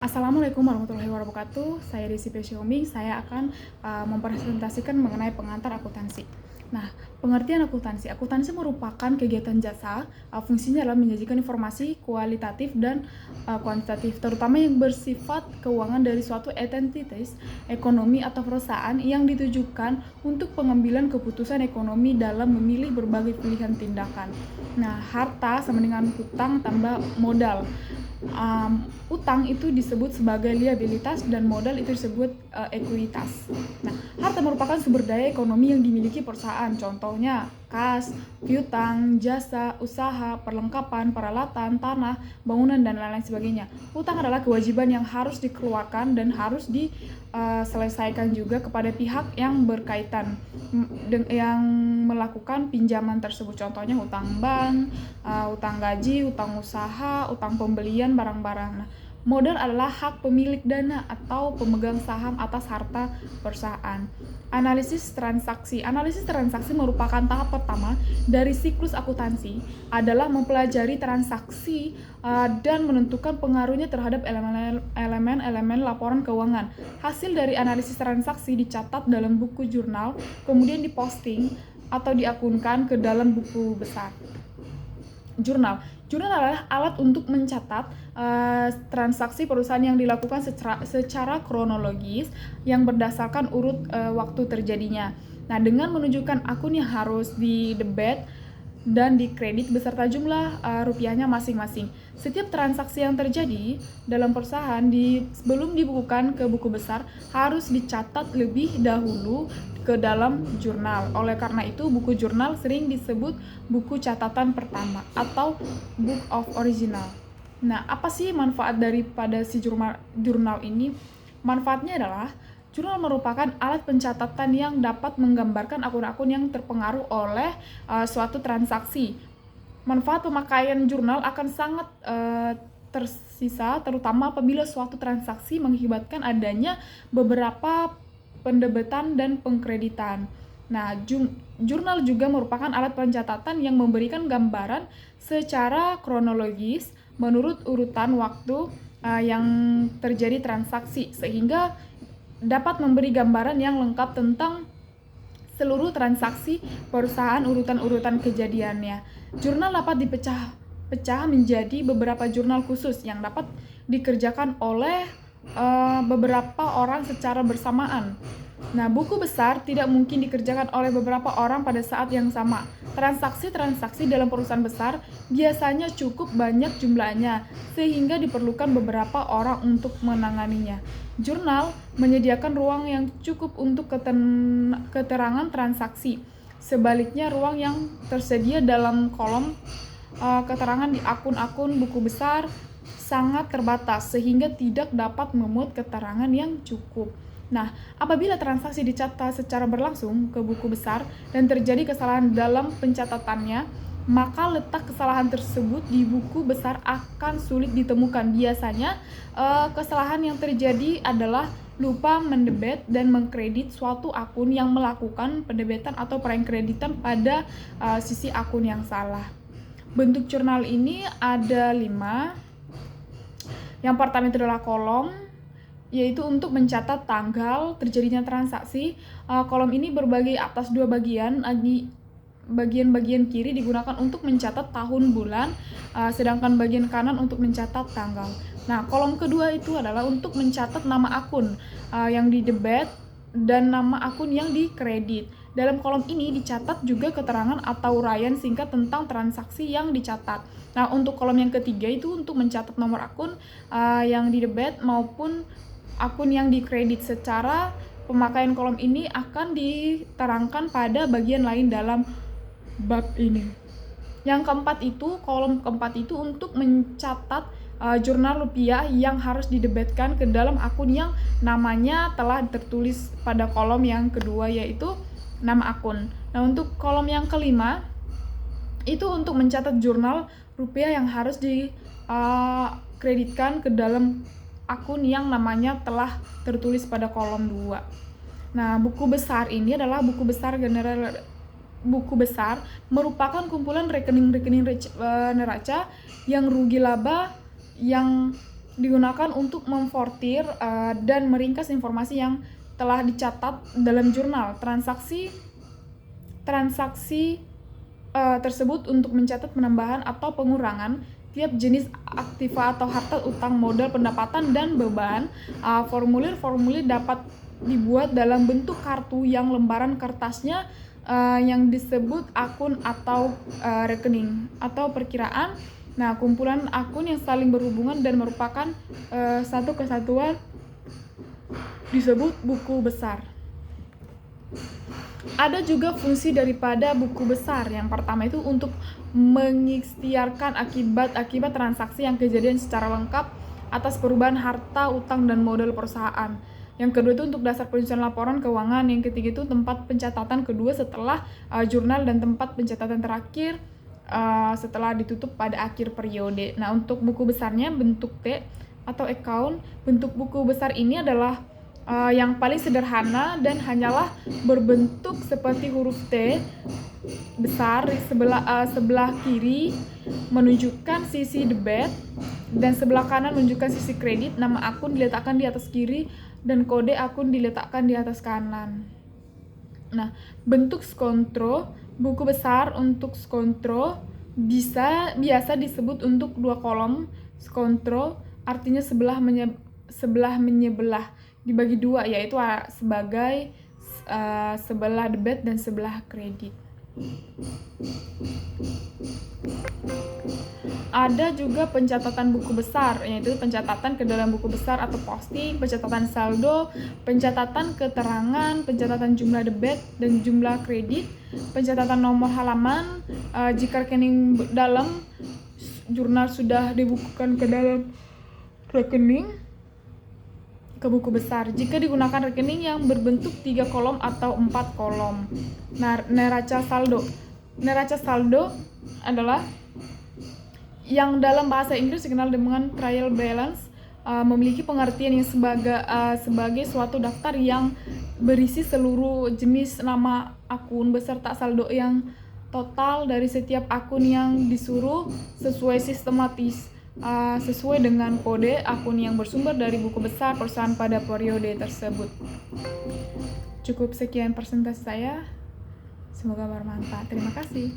Assalamualaikum warahmatullahi wabarakatuh. Saya Desi Pesyomi. Saya akan mempresentasikan mengenai pengantar akuntansi. Nah, pengertian akuntansi. Akuntansi merupakan kegiatan jasa, fungsinya adalah menyajikan informasi kualitatif dan kuantitatif, terutama yang bersifat keuangan dari suatu entitas ekonomi atau perusahaan yang ditujukan untuk pengambilan keputusan ekonomi dalam memilih berbagai pilihan tindakan. Nah, harta sama dengan hutang tambah modal. Utang itu disebut sebagai liabilitas dan modal itu disebut ekuitas. Nah, harta merupakan sumber daya ekonomi yang dimiliki perusahaan. Contohnya kas, piutang, jasa, usaha, perlengkapan, peralatan, tanah, bangunan, dan lain-lain sebagainya. Utang adalah kewajiban yang harus dikeluarkan dan harus diselesaikan juga kepada pihak yang berkaitan yang melakukan pinjaman tersebut. Contohnya hutang bank, utang gaji, utang usaha, utang pembelian barang-barang. Nah, modal adalah hak pemilik dana atau pemegang saham atas harta perusahaan. Analisis transaksi. Analisis transaksi merupakan tahap pertama dari siklus akuntansi, adalah mempelajari transaksi dan menentukan pengaruhnya terhadap elemen-elemen laporan keuangan. Hasil dari analisis transaksi dicatat dalam buku jurnal, kemudian diposting atau diakunkan ke dalam buku besar. Jurnal adalah alat untuk mencatat transaksi perusahaan yang dilakukan secara kronologis yang berdasarkan urut waktu terjadinya. Nah, dengan menunjukkan akun yang harus didebet dan dikredit beserta jumlah rupiahnya masing-masing. Setiap transaksi yang terjadi dalam perusahaan sebelum dibukukan ke buku besar harus dicatat lebih dahulu ke dalam jurnal. Oleh karena itu, buku jurnal sering disebut buku catatan pertama atau book of original. Nah, apa sih manfaat daripada si jurnal ini? Manfaatnya adalah jurnal merupakan alat pencatatan yang dapat menggambarkan akun-akun yang terpengaruh oleh suatu transaksi. Manfaat pemakaian jurnal akan sangat tersisa, terutama apabila suatu transaksi mengakibatkan adanya beberapa pendebetan dan pengkreditan. Nah, jurnal juga merupakan alat pencatatan yang memberikan gambaran secara kronologis menurut urutan waktu yang terjadi transaksi, sehingga dapat memberi gambaran yang lengkap tentang seluruh transaksi perusahaan, urutan-urutan kejadiannya. Jurnal dapat dipecah menjadi beberapa jurnal khusus yang dapat dikerjakan oleh beberapa orang secara bersamaan. Nah, buku besar tidak mungkin dikerjakan oleh beberapa orang pada saat yang sama. Transaksi-transaksi dalam perusahaan besar biasanya cukup banyak jumlahnya, sehingga diperlukan beberapa orang untuk menanganinya. Jurnal menyediakan ruang yang cukup untuk keterangan transaksi. Sebaliknya, ruang yang tersedia dalam kolom keterangan di akun-akun buku besar sangat terbatas, sehingga tidak dapat memuat keterangan yang cukup. Nah, apabila transaksi dicatat secara berlangsung ke buku besar dan terjadi kesalahan dalam pencatatannya, maka letak kesalahan tersebut di buku besar akan sulit ditemukan. Biasanya, kesalahan yang terjadi adalah lupa mendebet dan mengkredit suatu akun yang melakukan pendebetan atau pengkreditan pada sisi akun yang salah. Bentuk jurnal ini ada 5. Yang pertama itu adalah kolom, yaitu untuk mencatat tanggal terjadinya transaksi. Kolom ini berbagi atas 2 bagian. Bagian kiri digunakan untuk mencatat tahun bulan, sedangkan bagian kanan untuk mencatat tanggal. Nah, kolom kedua itu adalah untuk mencatat nama akun yang didebet dan nama akun yang dikredit. Dalam kolom ini dicatat juga keterangan atau uraian singkat tentang transaksi yang dicatat. Nah, untuk kolom yang ketiga itu untuk mencatat nomor akun yang didebet maupun akun yang dikredit. Secara pemakaian kolom ini akan diterangkan pada bagian lain dalam bab ini. Yang keempat itu, kolom keempat itu untuk mencatat jurnal rupiah yang harus didebetkan ke dalam akun yang namanya telah tertulis pada kolom yang kedua, yaitu nama akun. Nah, untuk kolom yang kelima itu untuk mencatat jurnal rupiah yang harus dikreditkan ke dalam akun yang namanya telah tertulis pada kolom 2. Nah, buku besar ini adalah buku besar merupakan kumpulan rekening-rekening neraca yang rugi laba yang digunakan untuk memsortir dan meringkas informasi yang telah dicatat dalam jurnal transaksi tersebut untuk mencatat penambahan atau pengurangan tiap jenis aktiva atau harta utang, modal, pendapatan, dan beban. Formulir-formulir dapat dibuat dalam bentuk kartu yang lembaran kertasnya yang disebut akun atau rekening atau perkiraan. Nah, kumpulan akun yang saling berhubungan dan merupakan satu kesatuan disebut buku besar. Ada juga fungsi daripada buku besar. Yang pertama itu untuk mengikhtiarkan akibat-akibat transaksi yang kejadian secara lengkap atas perubahan harta, utang, dan modal perusahaan. Yang kedua itu untuk dasar penyusunan laporan keuangan. Yang ketiga itu tempat pencatatan kedua setelah jurnal dan tempat pencatatan terakhir setelah ditutup pada akhir periode. Nah, untuk buku besarnya bentuk T atau account. Bentuk buku besar ini adalah yang paling sederhana dan hanyalah berbentuk seperti huruf T besar. Sebelah kiri menunjukkan sisi debit dan sebelah kanan menunjukkan sisi kredit. Nama akun diletakkan di atas kiri dan kode akun diletakkan di atas kanan. Nah, bentuk skontro. Buku besar untuk skontro biasa disebut untuk 2 kolom. Skontro artinya sebelah menyebelah, dibagi 2, yaitu sebagai sebelah debit dan sebelah kredit. Ada juga pencatatan buku besar, yaitu pencatatan ke dalam buku besar atau posting, pencatatan saldo, pencatatan keterangan, pencatatan jumlah debit dan jumlah kredit, pencatatan nomor halaman jika rekening dalam jurnal sudah dibukukan ke dalam rekening ke buku besar. Jika digunakan rekening yang berbentuk 3 kolom atau 4 kolom. Nah, neraca saldo. Neraca saldo adalah yang dalam bahasa Inggris dikenal dengan trial balance, memiliki pengertian yang sebagai suatu daftar yang berisi seluruh jenis nama akun beserta saldo yang total dari setiap akun yang disuruh sesuai sistematis sesuai dengan kode akun yang bersumber dari buku besar perusahaan pada periode tersebut. Cukup sekian presentasi saya. Semoga bermanfaat. Terima kasih.